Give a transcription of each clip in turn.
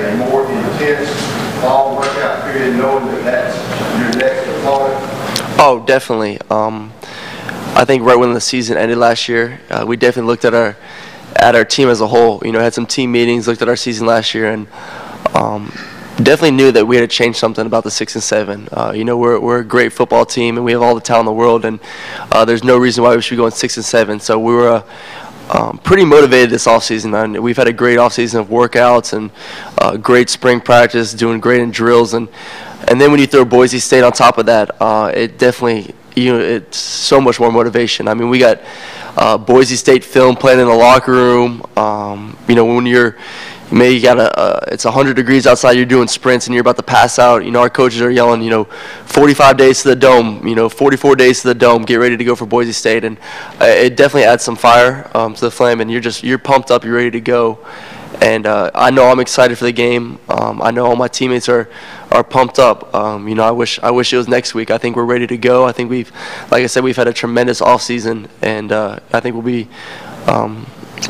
a more intense fall workout period, knowing that that's your next opponent? Oh, definitely. I think right when the season ended last year, we definitely looked at our team as a whole. You know, had some team meetings, looked at our season last year, and definitely knew that we had to change something about the 6 and 7. You know, we're a great football team, and we have all the talent in the world, and there's no reason why we should be going 6 and 7. So we were pretty motivated this offseason. And we've had a great offseason of workouts and great spring practice, doing great in drills, and then when you throw Boise State on top of that, it definitely, you know, it's so much more motivation. I mean, we got Boise State film playing in the locker room. You know, when you got it's 100 degrees outside, you're doing sprints and you're about to pass out. You know, our coaches are yelling, you know, 45 days to the dome, you know, 44 days to the dome, get ready to go for Boise State. And it definitely adds some fire to the flame, and you're pumped up, you're ready to go. And I know I'm excited for the game. I know all my teammates are pumped up. You know, I wish it was next week. I think we're ready to go. I think like I said, we've had a tremendous offseason, and I think we'll be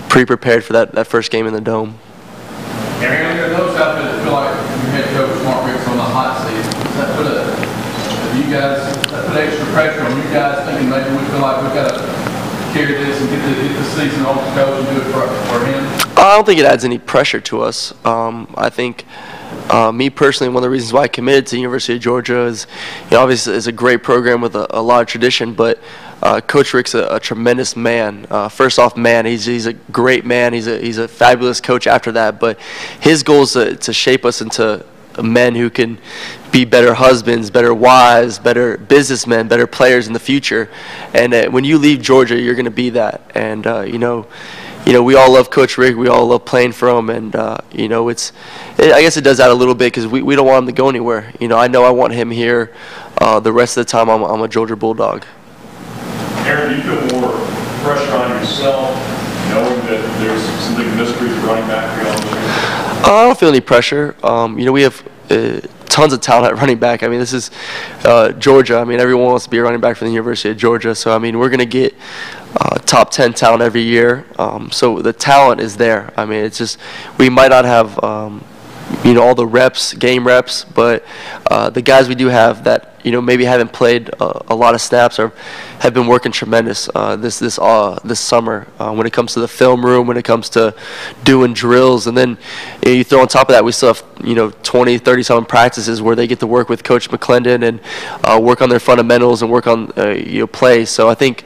pretty prepared for that first game in the dome. Aaron, there are those out there that feel like your head coach Mark Richt's on the hot seat. Does that put extra pressure on you guys, thinking maybe we feel like we've got to carry this and get the season off the coach and do it for him? I don't think it adds any pressure to us. I think me personally, one of the reasons why I committed to the University of Georgia is, you know, obviously it's a great program with a lot of tradition, but Coach Richt's a tremendous man. First off, man, he's a great man. He's a fabulous coach after that. But his goal is to shape us into men who can be better husbands, better wives, better businessmen, better players in the future. And when you leave Georgia, you're going to be that. And you know, we all love Coach Richt. We all love playing for him. And you know, I guess it does add a little bit because we don't want him to go anywhere. You know I want him here the rest of the time. I'm a Georgia Bulldog. Aaron, do you feel more pressure on yourself, knowing that there's some big mysteries running back for you on the year? I don't feel any pressure. You know, we have tons of talent at running back. I mean, this is Georgia. I mean, everyone wants to be a running back from the University of Georgia. So, I mean, we're going to get top 10 talent every year. So the talent is there. I mean, it's just we might not have, you know, all the reps, game reps, but the guys we do have that, you know, maybe haven't played a lot of snaps or have been working tremendous this summer when it comes to the film room, when it comes to doing drills. And then you throw on top of that, we still have, you know, 20, 30-something practices where they get to work with Coach McClendon and work on their fundamentals and work on, you know, plays. So I think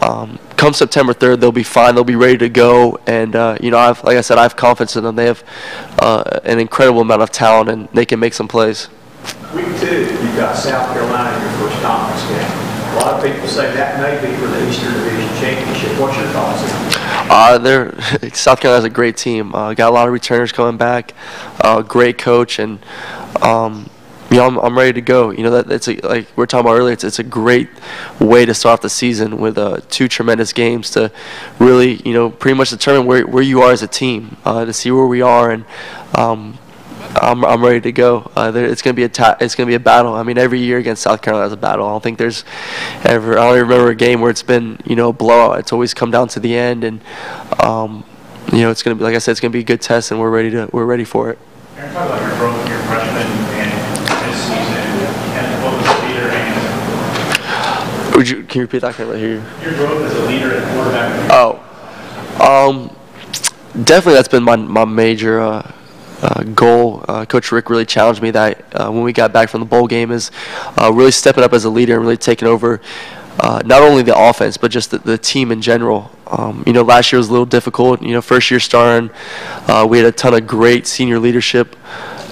come September 3rd, they'll be fine. They'll be ready to go. And, you know, like I said, I have confidence in them. They have an incredible amount of talent, and they can make some plays. Week 2, you've got South Carolina in your first conference game. A lot of people say that may be for the Eastern Division Championship. What's your thoughts on that? South Carolina's a great team. Got a lot of returners coming back. Great coach, and you know, I'm ready to go. You know, like we were talking about earlier, it's a great way to start off the season with 2 tremendous games to really, you know, pretty much determine where you are as a team, to see where we are, and I'm ready to go. It's gonna be a battle. I mean, every year against South Carolina is a battle. I don't think there's ever. I don't even remember a game where it's been, you know, a blowout. It's always come down to the end, and you know, it's gonna be, like I said, it's gonna be a good test, and we're ready for it. Aaron, talk about your growth in your freshman and this season, and what was the leader and. Can you repeat that? I can't really hear you. Your growth as a leader and quarterback. Oh, definitely that's been my major. Goal. Coach Richt really challenged me that when we got back from the bowl game is really stepping up as a leader and really taking over not only the offense but just the team in general. You know, last year was a little difficult. You know, first year starting, we had a ton of great senior leadership.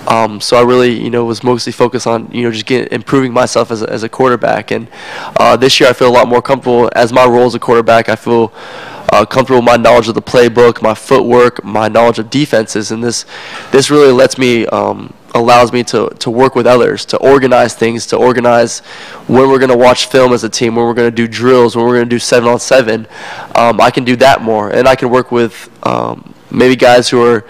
So I really, you know, was mostly focused on, you know, just improving myself as a quarterback. And this year I feel a lot more comfortable as my role as a quarterback. I feel comfortable with my knowledge of the playbook, my footwork, my knowledge of defenses, and this really lets me, allows me to work with others, to organize things, to organize when we're going to watch film as a team, when we're going to do drills, when we're going to do 7-on-7. I can do that more, and I can work with maybe guys who are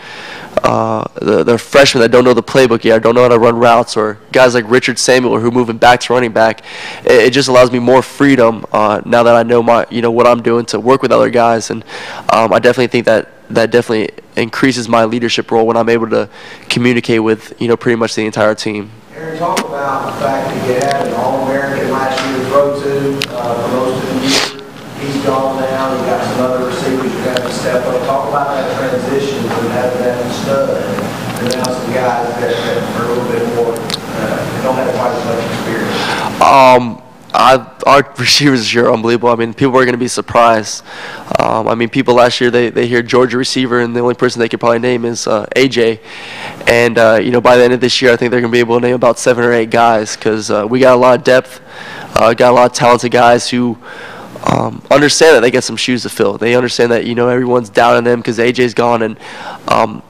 they're freshmen that don't know the playbook yet, or don't know how to run routes, or guys like Richard Samuel who are moving back to running back. It just allows me more freedom now that I know what I'm doing to work with other guys, and I definitely think that definitely increases my leadership role when I'm able to communicate with, pretty much the entire team. Aaron, talk about the fact that you had an All-American last year to throw to for most of the year. He's gone now. You've got some other receivers you're going to step up. Talk about that transition from having that stud and now some guys that are a little bit more, don't have quite as much experience. Our receivers this year are unbelievable. I mean, people are going to be surprised. People last year, they hear Georgia receiver, and the only person they could probably name is AJ. And, by the end of this year, I think they're going to be able to name about 7 or 8 guys because we got a lot of depth, got a lot of talented guys who understand that they got some shoes to fill. They understand that, everyone's down on them because AJ's gone, and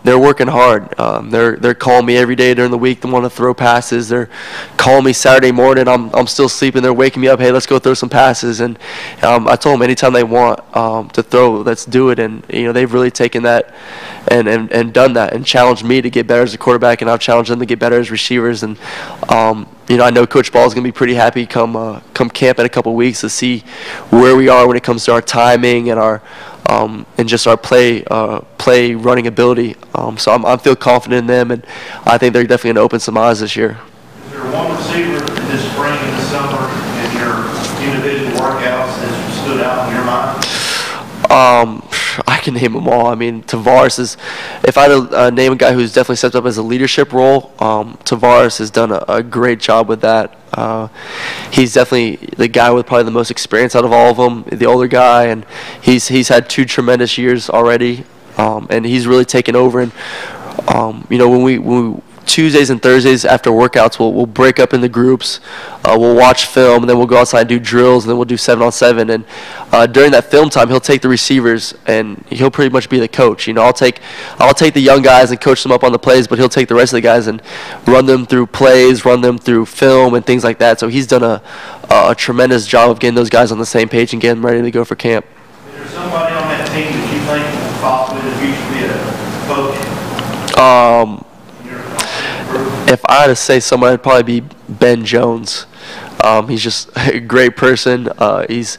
they're working hard. They're calling me every day during the week. They want to throw passes. They're calling me Saturday morning. I'm still sleeping. They're waking me up. Hey, let's go throw some passes. And I told them anytime they want to throw, let's do it. And they've really taken that and done that and challenged me to get better as a quarterback, and I've challenged them to get better as receivers. And I know Coach Ball is going to be pretty happy come camp in a couple weeks to see where we are when it comes to our timing and our and just our play running ability. So I feel confident in them, and I think they're definitely going to open some eyes this year. Is there one receiver this spring and this summer in your individual workouts that stood out in your mind? I can name them all. I mean, Tavares is, if I had to name a guy who's definitely stepped up as a leadership role, Tavares has done a great job with that. He's definitely the guy with probably the most experience out of all of them, the older guy, and he's had 2 tremendous years already, and he's really taken over. And when we Tuesdays and Thursdays after workouts, we'll break up into groups, we'll watch film, and then we'll go outside and do drills, and then we'll do 7-on-7. And during that film time, he'll take the receivers, and he'll pretty much be the coach. I'll take the young guys and coach them up on the plays, but he'll take the rest of the guys and run them through plays, run them through film, and things like that. So he's done a tremendous job of getting those guys on the same page and getting them ready to go for camp. Is there somebody on that team that you think will possibly in the future be a coach? If I had to say someone, it'd probably be Ben Jones. He's just a great person. He's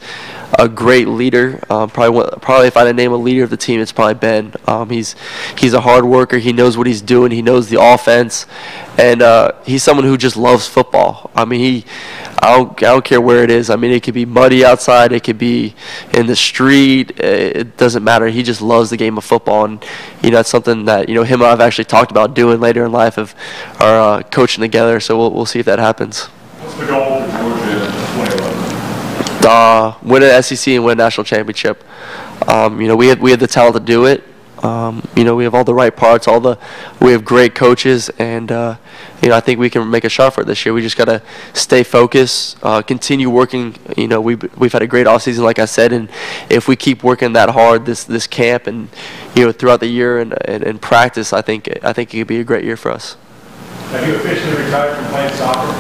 a great leader. Probably if I had to name a leader of the team, it's probably Ben. He's a hard worker. He knows what he's doing. He knows the offense, and he's someone who just loves football. I mean, I don't care where it is. I mean, it could be muddy outside. It could be in the street. It doesn't matter. He just loves the game of football, and that's something that him and I've actually talked about doing later in life of our coaching together. So we'll see if that happens. What's the goal for Georgia in 2011? Win an SEC and win a national championship. We have the talent to do it. We have all the right parts. We have great coaches, and I think we can make a shot for it this year. We just got to stay focused, continue working. We've had a great offseason, like I said, and if we keep working that hard this camp and throughout the year and practice, I think it could be a great year for us. Have you officially retired from playing soccer?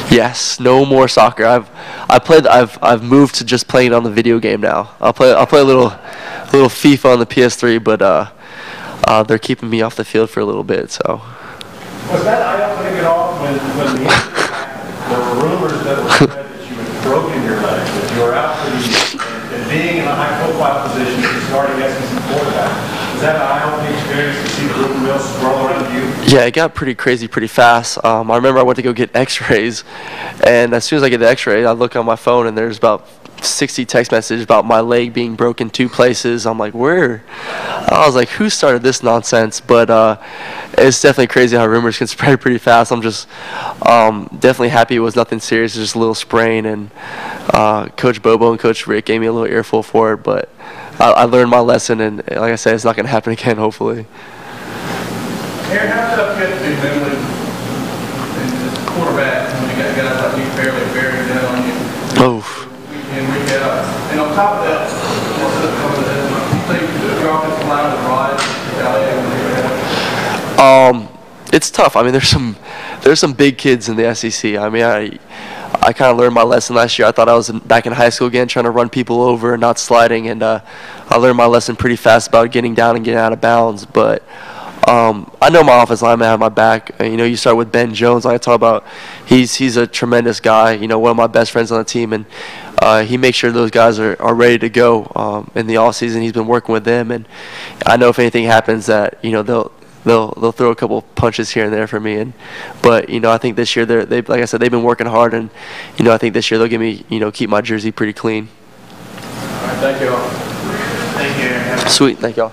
Yes, no more soccer. I've moved to just playing on the video game now. I'll play a little FIFA on the PS3, but they're keeping me off the field for a little bit. So. Was that eye-opening at all when the injury happened? There were rumors that were said that you had broken your leg, that you were out for the year, and being in a high-profile position, starting SEC quarterback. Was that an eye-opening experience to see the rumor mill swirl around you? Yeah, it got pretty crazy pretty fast. I remember I went to go get x-rays, and as soon as I get the x-ray, I look on my phone, and there's about 60 text messages about my leg being broken 2 places. I'm like, where? I was like, who started this nonsense? But it's definitely crazy how rumors can spread pretty fast. I'm just definitely happy it was nothing serious. It's just a little sprain, and Coach Bobo and Coach Richt gave me a little earful for it, but I learned my lesson, and like I said, it's not going to happen again, hopefully. Aaron, how tough can it be mentally as a quarterback when you got guys like you fairly bearing down on you? Oh. And on top of that, you think your offensive line is right? It's tough. I mean, there's some big kids in the SEC. I mean, I kind of learned my lesson last year. I thought I was back in high school again, trying to run people over and not sliding, and I learned my lesson pretty fast about getting down and getting out of bounds. But I know my offensive lineman have my back. You start with Ben Jones, like I talk about. He's a tremendous guy. One of my best friends on the team, and he makes sure those guys are ready to go in the off season. He's been working with them, and I know if anything happens that they'll throw a couple punches here and there for me. But I think this year they like I said, they've been working hard, and I think this year they'll give me keep my jersey pretty clean. All right, thank you all. Sweet, thank y'all.